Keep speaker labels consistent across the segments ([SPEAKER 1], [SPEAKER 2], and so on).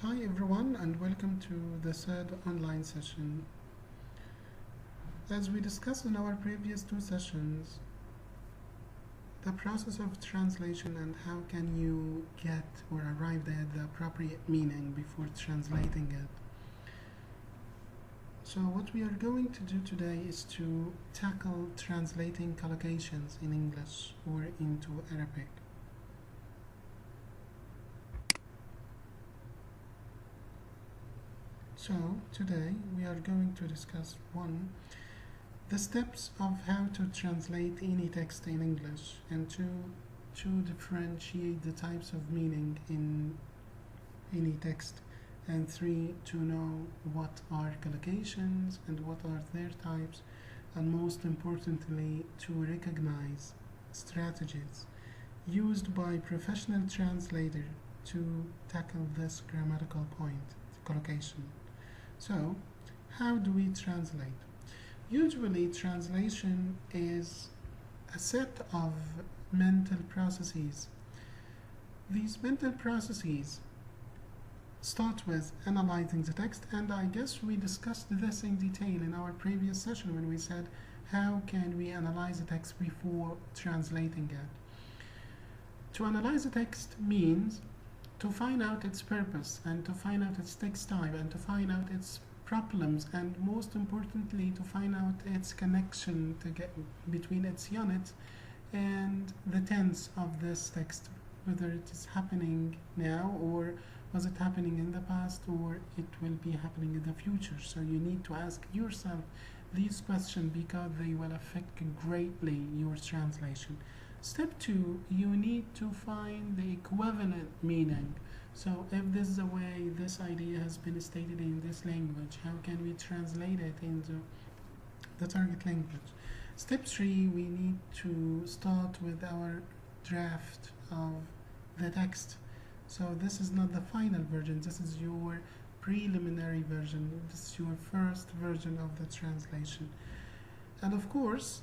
[SPEAKER 1] Hi everyone and welcome to the third online session. As we discussed in our previous two sessions, the process of translation and how can you get or arrive at the appropriate meaning before translating it. So what we are going to do today is to tackle translating collocations in English or into Arabic. So today we are going to discuss the steps of how to translate any text in English, and to differentiate the types of meaning in any text, and three, to know what are collocations and what are their types, and most importantly to recognize strategies used by professional translator to tackle this grammatical point, collocation. So, how do we translate? Usually, translation is a set of mental processes. These mental processes start with analyzing the text, and I guess we discussed this in detail in our previous session when we said how can we analyze the text before translating it. To analyze the text means to find out its purpose and to find out its text type and to find out its problems, and most importantly to find out its connection between its units and the tense of this text, whether it is happening now or was it happening in the past or it will be happening in the future. So you need to ask yourself these questions because they will affect greatly your translation. Step 2, you need to find the equivalent meaning. So if this is the way this idea has been stated in this language, how can we translate it into the target language? Step 3, we need to start with our draft of the text. So this is not the final version, this is your preliminary version, this is your first version of the translation. And of course,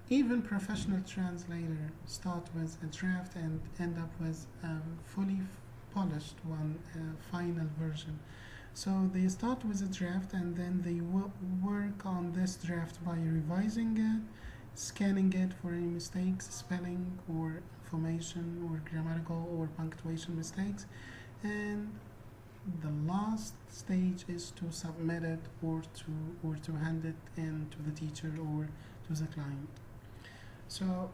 [SPEAKER 1] even professional translators start with a draft and end up with a fully polished one, final version. So they start with a draft and then they work on this draft by revising it, scanning it for any mistakes, spelling or formation or grammatical or punctuation mistakes, and the last stage is to submit it or to hand it in to the teacher or to the client. So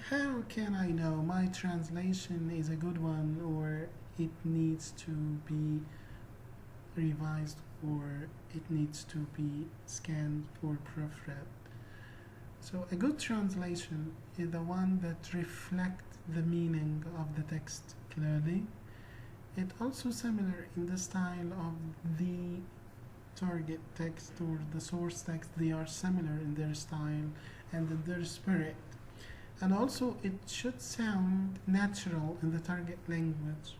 [SPEAKER 1] how can I know my translation is a good one or it needs to be revised or it needs to be scanned or proofread? So a good translation is the one that reflects the meaning of the text clearly. It also similar in the style of the target text or the source text. They are similar in their style and in their spirit. And also it should sound natural in the target language,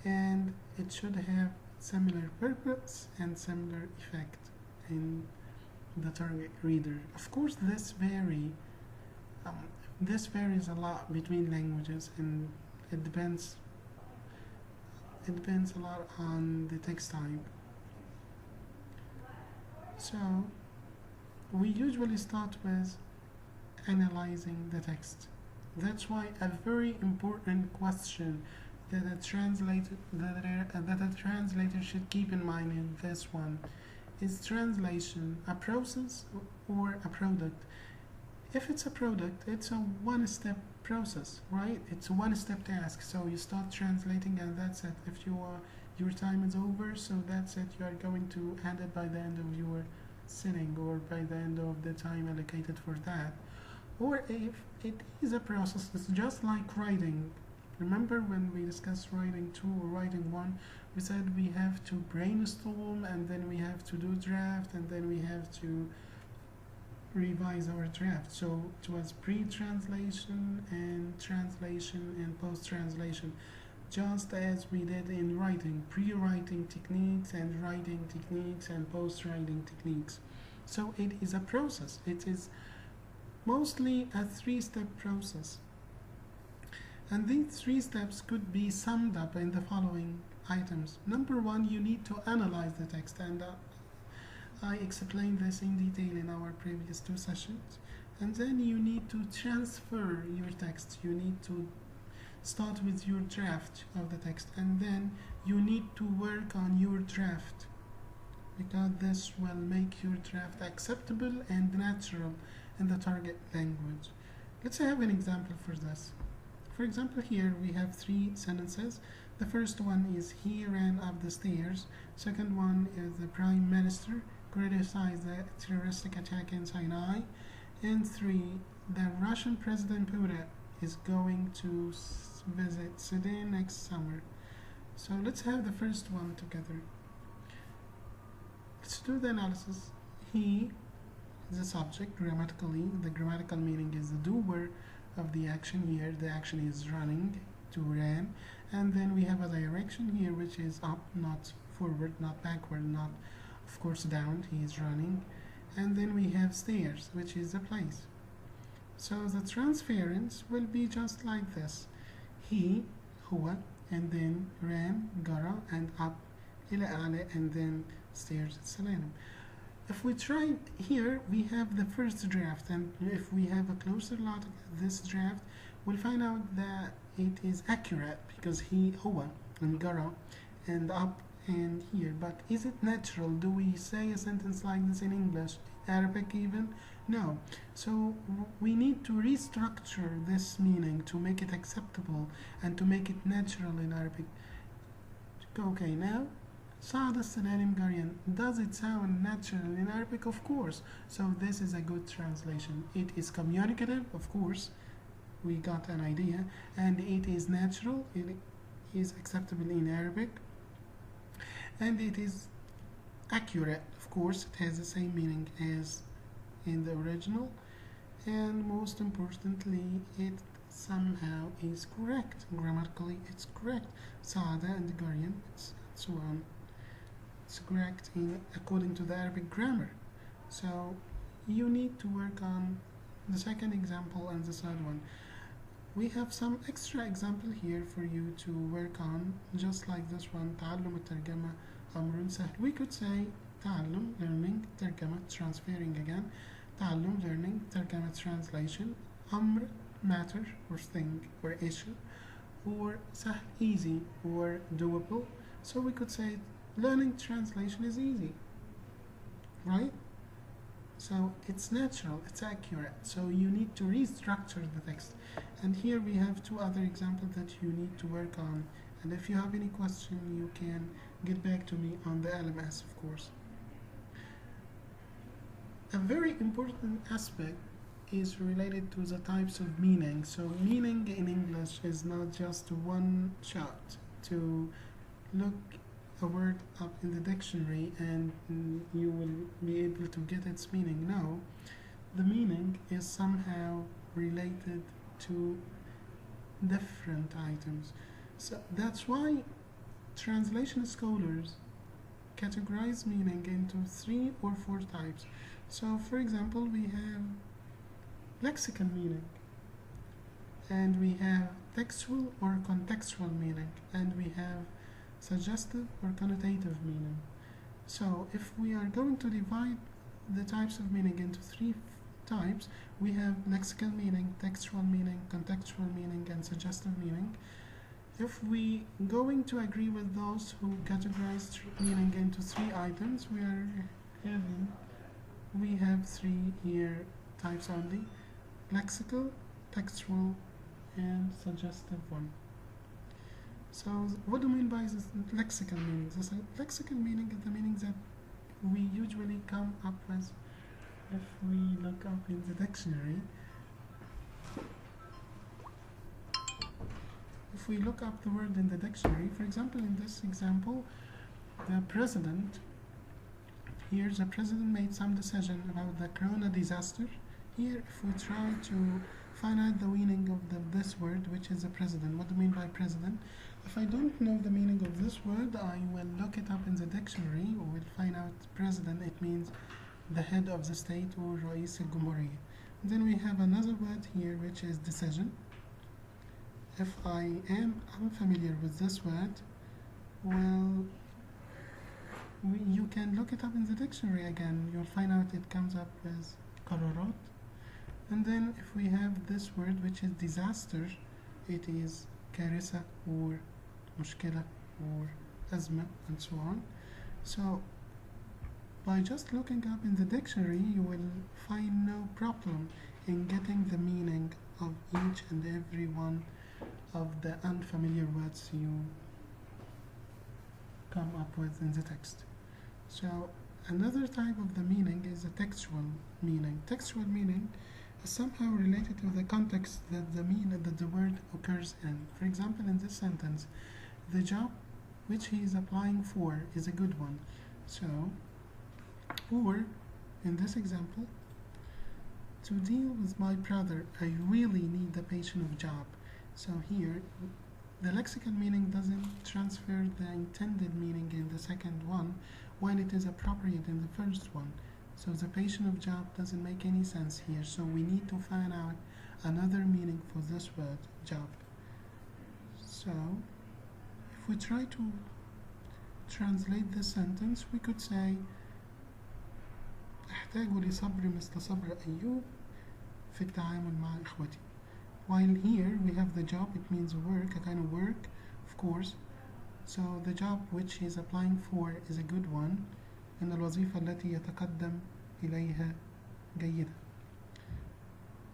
[SPEAKER 1] and it should have similar purpose and similar effect in the target reader. Of course, this varies a lot between languages, and it depends a lot on the text type. So we usually start with analyzing the text. That's why a very important question that a translator should keep in mind in this one is translation a process or a product? If it's a product, it's a one-step process, right? It's a one-step task. So you start translating and that's it. If your time is over, so that's it. You are going to hand it by the end of your sitting or by the end of the time allocated for that. Or if it is a process, it's just like writing. Remember when we discussed writing 2 or writing 1, we said we have to brainstorm and then we have to do draft and then we have to revise our draft. So it was pre-translation and translation and post-translation, just as we did in writing, pre-writing techniques and writing techniques and post-writing techniques. So it is a process. It is mostly a 3-step process. And these 3 steps could be summed up in the following items. Number 1, you need to analyze the text, and I explained this in detail in our previous 2 sessions. And then you need to transfer your text. You need to start with your draft of the text, and then you need to work on your draft, because this will make your draft acceptable and natural in the target language. Let's have an example for this. For example, here we have 3 sentences. The first one is he ran up the stairs. Second one is the Prime Minister criticized the terroristic attack in Sinai. And 3, the Russian President Putin is going to visit Sudan next summer. So let's have the first one together. Let's do the analysis. He is the subject grammatically. The grammatical meaning is the doer of the action here. The action is running, to ran. And then we have a direction here which is up, not forward, not backward, not of course down. He is running. And then we have stairs, which is a place. So the transference will be just like this. He, هو, and then ran, جرى, and up, إلى أعلى, and then stairs, السلالم. If we try here, we have the first draft, and if we have a closer look at this draft, we'll find out that it is accurate because he, هو, and جرى, and up, and here. But is it natural? Do we say a sentence like this in English, Arabic even? No. So we need to restructure this meaning to make it acceptable and to make it natural in Arabic. Okay, now صعد السلالم جريا. Does it sound natural in Arabic? Of course. So this is a good translation. It is communicative, of course. We got an idea. And it is natural. It is acceptable in Arabic. And it is accurate, of course. It has the same meaning as in the original, and most importantly, it somehow is correct. Grammatically, it's correct. Saada and Garian, so on. It's correct according to the Arabic grammar. So you need to work on the second example and the third one. We have some extra example here for you to work on, just like this one. تعلم الترجمة أمر سهل. We could say تعلم, learning, ترجمة, transferring again. تعلم, learning, ترجمة, translation. أمر, matter or thing or issue. Or سهل, easy or doable. So we could say learning translation is easy, right? So it's natural, it's accurate. So you need to restructure the text. And here we have 2 other examples that you need to work on. And if you have any question, you can get back to me on the LMS, of course. A very important aspect is related to the types of meaning. So meaning in English is not just one shot to look a word up in the dictionary and you will be able to get its meaning. No, the meaning is somehow related to different items. So that's why translation scholars categorize meaning into 3 or 4 types. So for example, we have lexical meaning, and we have textual or contextual meaning, and we have suggestive or connotative meaning. So if we are going to divide the types of meaning into 3 types, we have lexical meaning, textual meaning, contextual meaning, and suggestive meaning. If we going to agree with those who categorize meaning into 3 items, we have 3 here types only: lexical, textual, and suggestive one. So what do I mean by this lexical meaning? This lexical meaning is the meaning that we usually come up with if we look up in the dictionary. If we look up the word in the dictionary, for example, in this example, the president, here the president made some decision about the corona disaster. Here, if we try to find out the meaning of this word, which is the president, what do I mean by president? If I don't know the meaning of this word, I will look it up in the dictionary, or will find out president, it means the head of the state, or رئيس الجمهورية. Then we have another word here, which is decision. if I am unfamiliar with this word, well, you can look it up in the dictionary again. You'll find out it comes up as قرارات. And then if we have this word which is disaster, it is كارثة or مشكلة or أزمة and so on. So by just looking up in the dictionary, you will find no problem in getting the meaning of each and every one of the unfamiliar words you come up with in the text. So another type of the meaning is a textual meaning. Textual meaning is somehow related to the context that the word occurs in. For example, in this sentence, the job which he is applying for is a good one. So, or in this example, to deal with my brother, I really need the patient of job. So here, the lexical meaning doesn't transfer the intended meaning in the second one, while it is appropriate in the first one. So the patient of job doesn't make any sense here. So we need to find out another meaning for this word, job. So if we try to translate this sentence, we could say أحتاج لصبر مثل صبر أيوب في التعامل مع إخوتي. While here we have the job, it means work, a kind of work, of course. So the job which he's applying for is a good one. إن الوظيفة التي يتقدم إليها جيدة.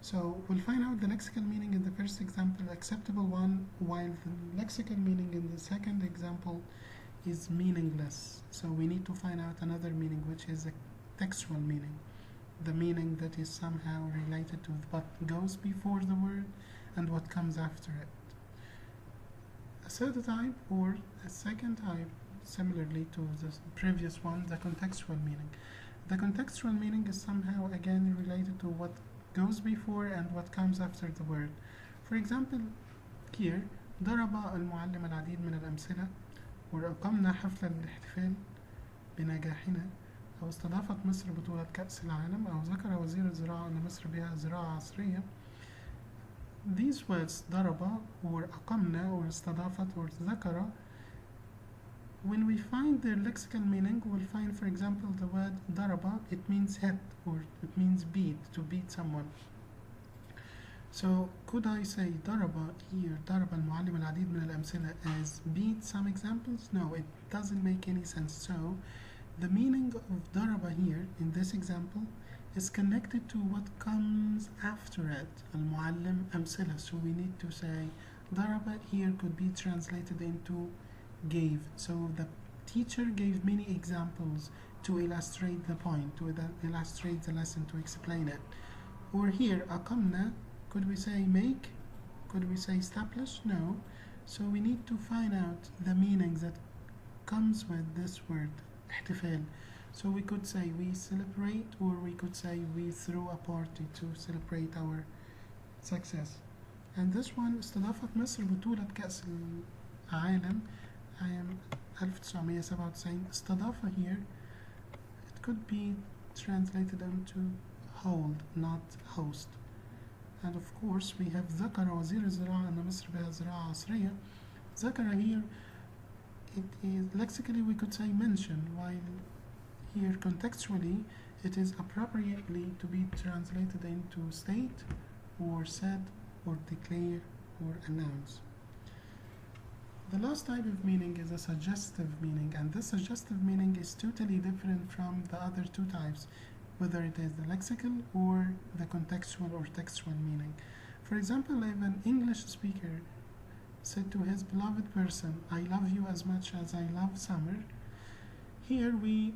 [SPEAKER 1] So we'll find out the lexical meaning in the first example, acceptable one, while the lexical meaning in the second example is meaningless. So we need to find out another meaning, which is a textual meaning, the meaning that is somehow related to what goes before the word and what comes after it. A third type, or a second type, similarly to the previous one, the contextual meaning. The contextual meaning is somehow again related to what goes before and what comes after the word. For example, here ضرب المعلم العديد من الأمثلة، وأقمنا حفلا للاحتفال بنجاحنا، أو استضافت مصر بطولة كأس العالم، أو ذكر وزير الزراعة أن مصر بها زراعة عصرية. These words ضرب or أقمنا or استضافت or ذكر, when we find their lexical meaning, we'll find, for example, the word ضرب, it means hit or it means beat, to beat someone. So could I say ضرب here, ضرب المعلم العديد من الأمثلة as beat some examples? No, it doesn't make any sense. So the meaning of ضرب here in this example is connected to what comes after it. المعلم أمثلة. So we need to say ضرب here could be translated into gave. So the teacher gave many examples to illustrate the point, to illustrate the lesson, to explain it. Or here أقمنا, could we say make? Could we say establish? No. So we need to find out the meaning that comes with this word احتفال. So we could say we celebrate, or we could say we throw a party to celebrate our success. And this one استضافت مصر بطولة كأس العالم عام 1997. استضافة here, it could be translated into hold, not host. And of course we have ذكر وزير الزراعة أن مصر بها زراعة عصرية. ذكر here, it is lexically we could say mention, while here contextually it is appropriately to be translated into state or said or declare or announce. The last type of meaning is a suggestive meaning, and this suggestive meaning is totally different from the other two types, whether it is the lexical or the contextual or textual meaning. For example, if an English speaker said to his beloved person, I love you as much as I love summer, here we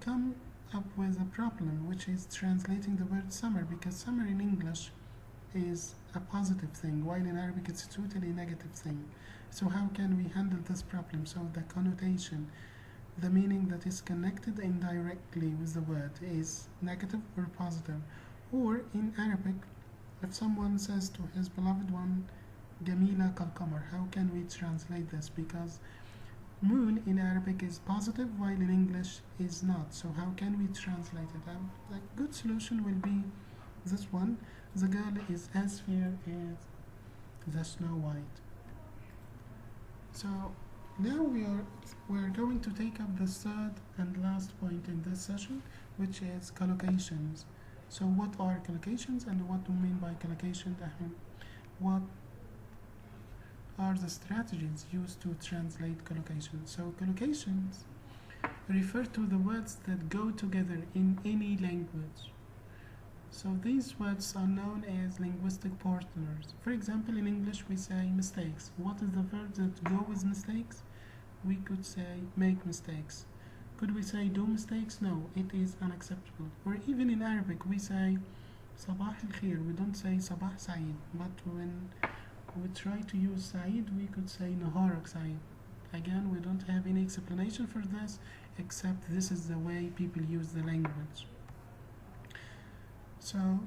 [SPEAKER 1] come up with a problem, which is translating the word summer, because summer in English is a positive thing, while in Arabic it's a totally negative thing. So how can we handle this problem? So the connotation, the meaning that is connected indirectly with the word is negative or positive. Or in Arabic, if someone says to his beloved one, جميلة كالقمر, how can we translate this? Because moon in Arabic is positive, while in English is not. So how can we translate it? A good solution will be this one. The girl is as fair as the Snow White. So now we're going to take up the third and last point in this session, which is collocations. So what are collocations and what do we mean by collocation? What are the strategies used to translate collocations? So collocations refer to the words that go together in any language. So these words are known as linguistic partners. For example, in English we say mistakes. What is the verb that go with mistakes? We could say make mistakes. Could we say do mistakes? No, it is unacceptable. Or even in Arabic we say Sabah al-Khair. We don't say Sabah Sa'id. But when we try to use Sa'id, we could say Naharak Sa'id. Again, we don't have any explanation for this, except this is the way people use the language. So,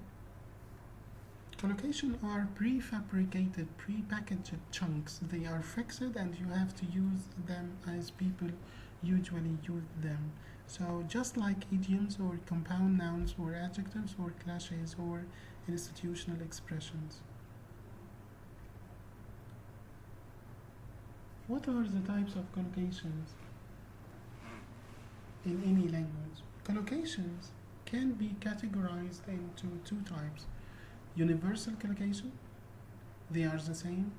[SPEAKER 1] collocations are prefabricated, prepackaged chunks. They are fixed and you have to use them as people usually use them. So just like idioms or compound nouns or adjectives or cliches or institutional expressions. What are the types of collocations in any language? Collocations can be categorized into two types. Universal collocation, they are the same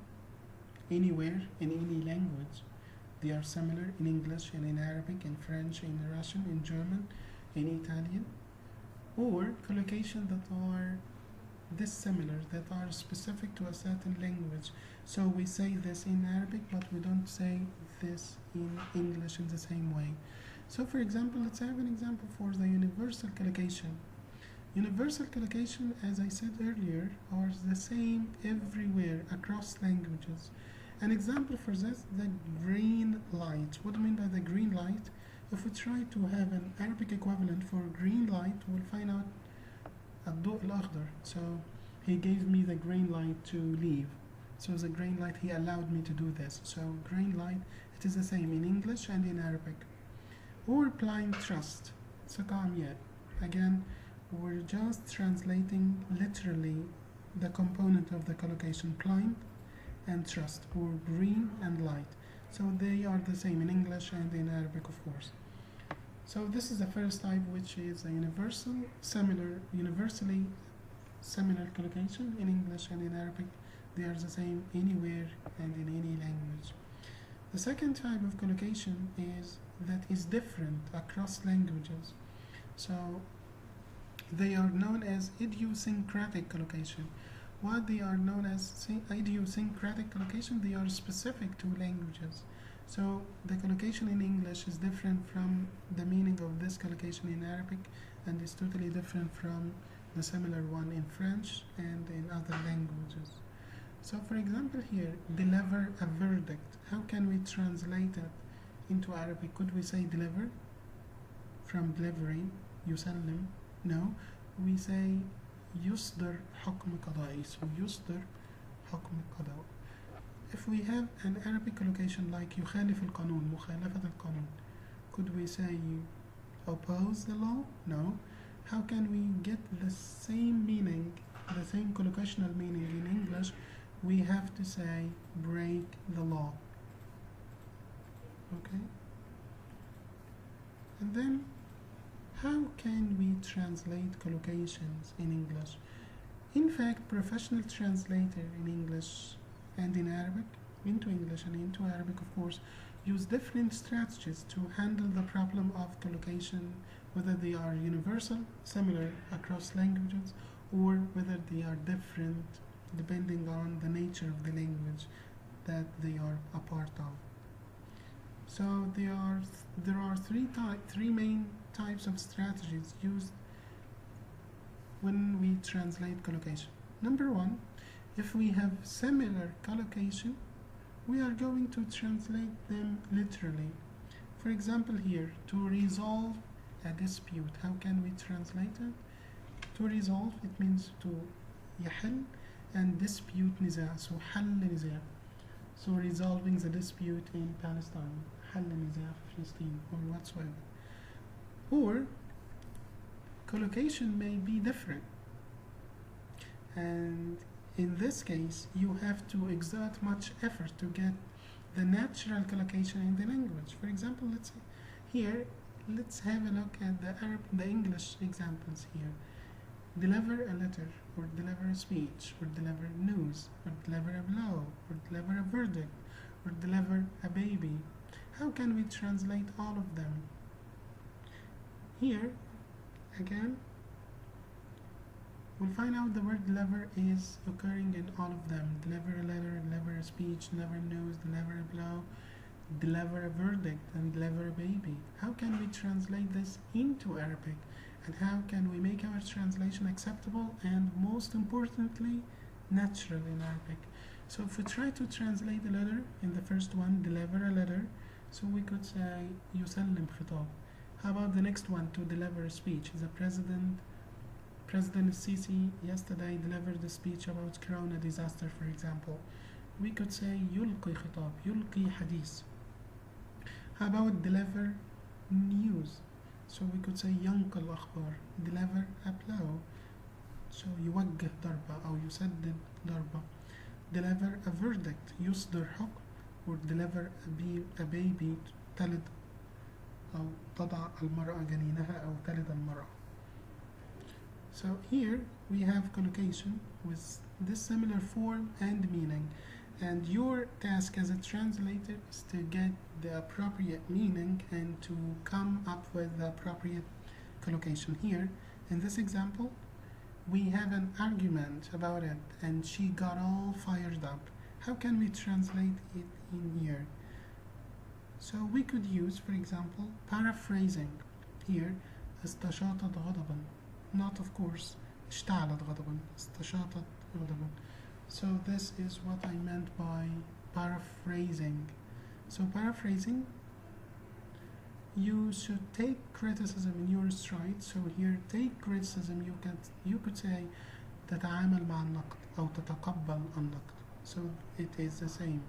[SPEAKER 1] anywhere in any language. They are similar in English and in Arabic, in French, in Russian, in German, in Italian. Or collocations that are dissimilar, that are specific to a certain language. So we say this in Arabic, but we don't say this in English in the same way. So for example, let's have an example for the universal collocation. Universal collocation, as I said earlier, are the same everywhere across languages. An example for this, the green light. What do I mean by the green light? If we try to have an Arabic equivalent for green light, we'll find out الضوء الأخضر. So he gave me the green light to leave. So the green light, he allowed me to do this. So green light, it is the same in English and in Arabic. Or blind trust. سقامية. Again, we're just translating literally the component of the collocation, blind and trust, or green and light. So they are the same in English and in Arabic, of course. So this is the first type, which is a universally similar collocation in English and in Arabic. They are the same anywhere and in any language. The second type of collocation is that is different across languages. So they are known as idiosyncratic collocation. What they are known as idiosyncratic collocation, they are specific to languages. So the collocation in English is different from the meaning of this collocation in Arabic, and is totally different from the similar one in French and in other languages. So for example here, deliver a verdict. How can we translate it into Arabic? Could we say deliver from delivery, يسلم? No, we say يصدر حكم قضائي. So يصدر حكم قضاء. If we have an Arabic collocation like يخالف القانون, مخالفة القانون, could we say oppose the law? No. How can we get the same meaning, the same collocational meaning in English? We have to say break the law. Okay? And then how can we translate collocations in English? In fact, professional translator in English and in Arabic, into English and into Arabic, of course, use different strategies to handle the problem of collocation, whether they are universal, similar across languages, or whether they are different depending on the nature of the language that they are a part of. So there are three main types of strategies used when we translate collocation. Number one, if we have similar collocation, we are going to translate them literally. For example here, to resolve a dispute, how can we translate it? To resolve, it means to يحل, and dispute نزاع, so حل نزاع. So resolving the dispute in Palestine, حل نزاع Palestine, or whatsoever. Or collocation may be different, and in this case, you have to exert much effort to get the natural collocation in the language. For example, let's say here, let's have a look at the English examples here. Deliver a letter, or deliver a speech, or deliver news, or deliver a blow, or deliver a verdict, or deliver a baby. How can we translate all of them? Here, again, we'll find out the word deliver is occurring in all of them. Deliver a letter, deliver a speech, deliver news, deliver a blow, deliver a verdict, and deliver a baby. How can we translate this into Arabic? And how can we make our translation acceptable and, most importantly, natural in Arabic? So if we try to translate the letter in the first one, deliver a letter, so we could say يسلم خطاب. How about the next one, to deliver a speech? The President Sisi yesterday delivered a speech about Corona disaster, for example. We could say يلقي خطاب, يلقي حديث. How about deliver news? So we could say ينقل الأخبار, deliver a blow. So يوجه ضربة أو يسدد ضربة. Deliver a verdict, يصدر حكم. Or deliver a baby, تلد أو تضع المرأة جنينها أو تلد المرأة. So here we have collocation with this similar form and meaning, and your task as a translator is to get the appropriate meaning and to come up with the appropriate collocation. Here in this example we have an argument about it and she got all fired up. How can we translate it in here? So we could use, for example, paraphrasing. Here استشاطت غضبا, not of course اشتعلت غضبا, استشاطت غضبا. So this is what I meant by paraphrasing. So paraphrasing, you should take criticism in your stride. So here, take criticism, you could say تتعامل مع النقد أو تتقبل النقد. So it is the same.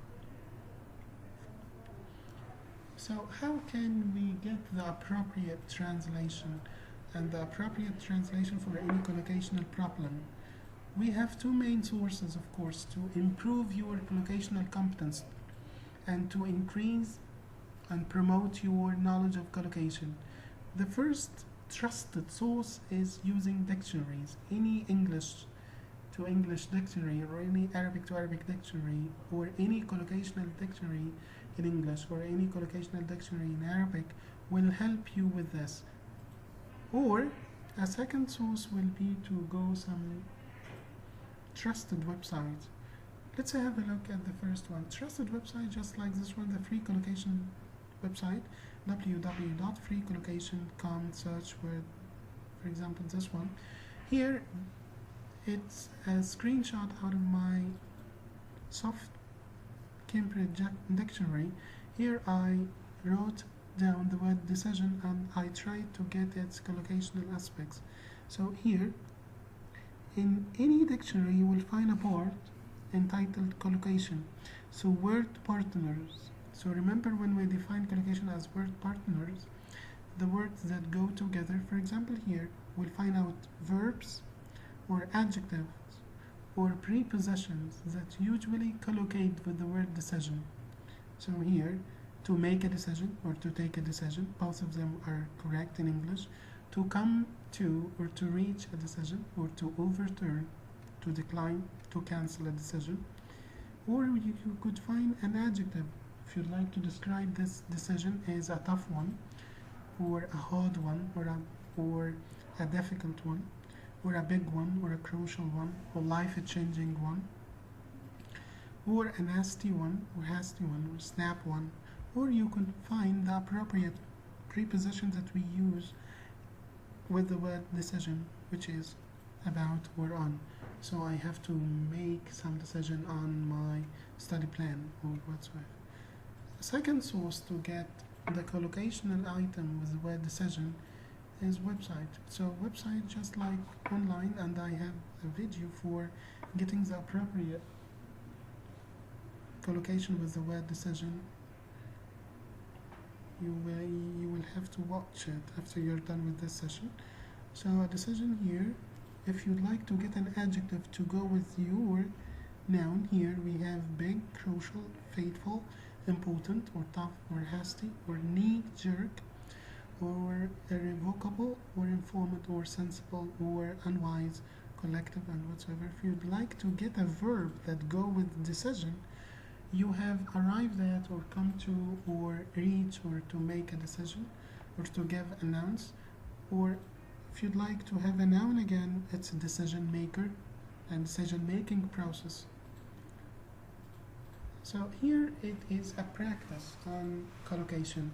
[SPEAKER 1] So how can we get the appropriate translation and the appropriate translation for any collocational problem? We have two main sources, of course, to improve your collocational competence and to increase and promote your knowledge of collocation. The first trusted source is using dictionaries. Any English to English dictionary or any Arabic to Arabic dictionary or any collocational dictionary in English or any collocational dictionary in Arabic will help you with this. Or a second source will be to go some trusted website. Let's have a look at the first one. Trusted website, just like this one, the free collocation website, www.freecollocation.com. Search word, for example, this one. Here, it's a screenshot out of my soft Cambridge dictionary. Here I wrote down the word decision and I tried to get its collocational aspects. So here, in any dictionary you will find a part entitled collocation. So word partners. So remember when we define collocation as word partners, the words that go together. For example, here we'll find out verbs or adjectives or prepositions that usually collocate with the word decision. So here, to make a decision or to take a decision, both of them are correct in English. To come to or to reach a decision, or to overturn, to decline, to cancel a decision. Or you could find an adjective if you'd like to describe this decision as a tough one, or a hard one, or a difficult one, or a big one, or a crucial one, or life-changing one, or a nasty one, or hasty one, or snap one. Or you could find the appropriate preposition that we use with the word decision, which is about or on. So I have to make some decision on my study plan or whatsoever. The second source to get the collocational item with the word decision is website. So website, just like online, and I have a video for getting the appropriate collocation with the word decision. You will have to watch it after you're done with this session. So a decision here if you'd like to get an adjective to go with your noun, here we have big, crucial, faithful, important, or tough, or hasty, or knee-jerk, or irrevocable, or informant, or sensible, or unwise, collective, and whatsoever. If you'd like to get a verb that go with decision, you have arrived at, or come to, or reach, or to make a decision, or to give a noun. Or if you'd like to have a noun again, it's a decision maker and decision making process. So here it is a practice on collocation.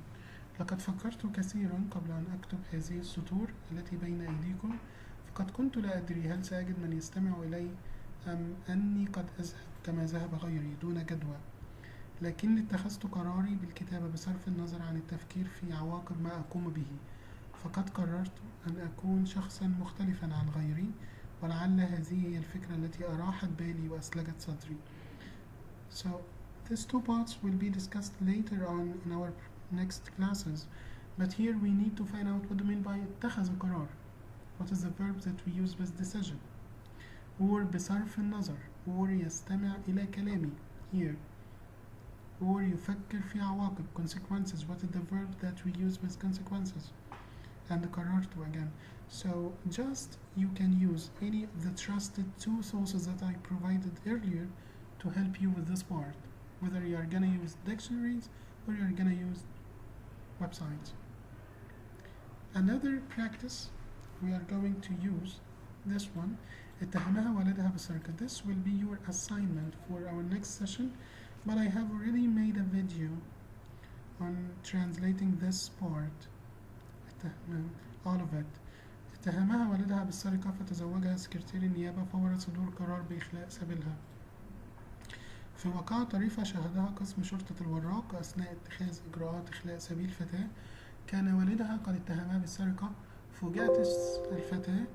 [SPEAKER 1] لقد فكرت كثيرا قبل أن أكتب هذه السطور التي بين أيديكم، فقد كنت لا أدري هل سأجد من يستمع إلي أم أني قد أذهب كما ذهب غيري دون جدوى، لكني اتخذت قراري بالكتابة بصرف النظر عن التفكير في عواقب ما أقوم به، فقد قررت أن أكون شخصا مختلفا عن غيري، ولعل هذه هي الفكرة التي أراحت بالي وأسلجت صدري. So these two parts will be discussed later on in our next classes, but here we need to find out what do you mean by اتخذ قرار. What is the verb that we use with decision? or بصرف النظر or يستمع إلى كلامي here or يفكر في عواقب consequences. What is the verb that we use with consequences? And قررت again. So just you can use any of the trusted two sources that I provided earlier to help you with this part, whether you are gonna use dictionaries or you're gonna use websites. Another practice we are going to use this one. اتهمها والدها بسرقة. This will be your assignment for our next session, but I have already made a video on translating this part. all of it. اتهمها والدها بالسرقة فتزوجها سكرتير النيابة فور صدور قرار بإخلاء سبيلها. في واقعة طريفة شاهدها قسم شرطة الوراق أثناء اتخاذ إجراءات إخلاء سبيل فتاة كان والدها قد اتهمها بالسرقة. فوجئت الفتاة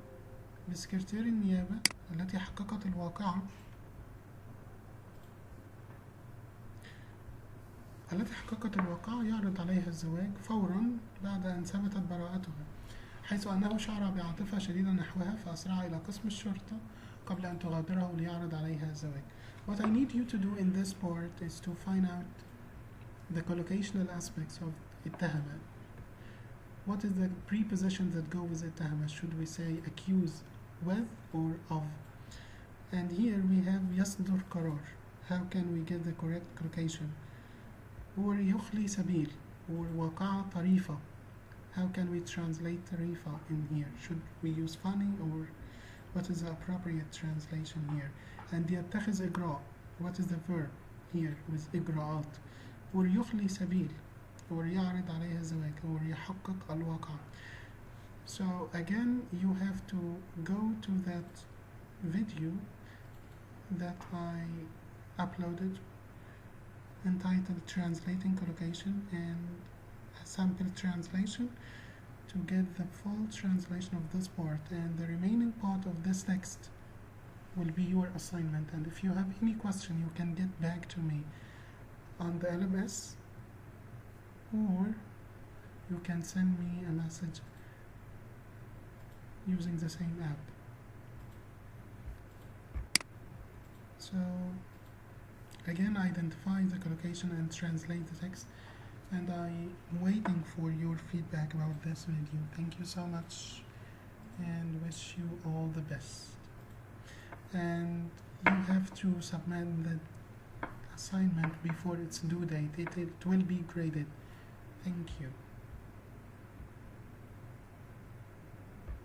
[SPEAKER 1] بسكرتير النيابة التي حققت الواقعة يعرض عليها الزواج فورا بعد أن ثبتت براءتها، حيث أنه شعر بعاطفة شديدة نحوها فأسرع إلى قسم الشرطة قبل أن تغادره ليعرض عليها الزواج. What I need you to do in this part is to find out the collocational aspects of اتهمة. What is the preposition that go with اتهمة? Should we say accuse with or of? And here we have يصدر قرار. How can we get the correct collocation? or يخلي سبيل or واقعة طريفة. How can we translate طريفة in here? Should we use funny or what is the appropriate translation here? And يتخذ إجراء. What is the verb here with إجراءات? or يخلي سبيل or يعرض عليها الزواج or يحقق الواقع. So again you have to go to that video that I uploaded entitled Translating Collocation and a sample translation to get the full translation of this part, and the remaining part of this text will be your assignment. And if you have any question you can get back to me on the LMS or you can send me a message using the same app. So again, identify the collocation and translate the text, and I'm waiting for your feedback about this video. Thank you so much and wish you all the best. And you have to submit the assignment before its due date. It will be graded. Thank you.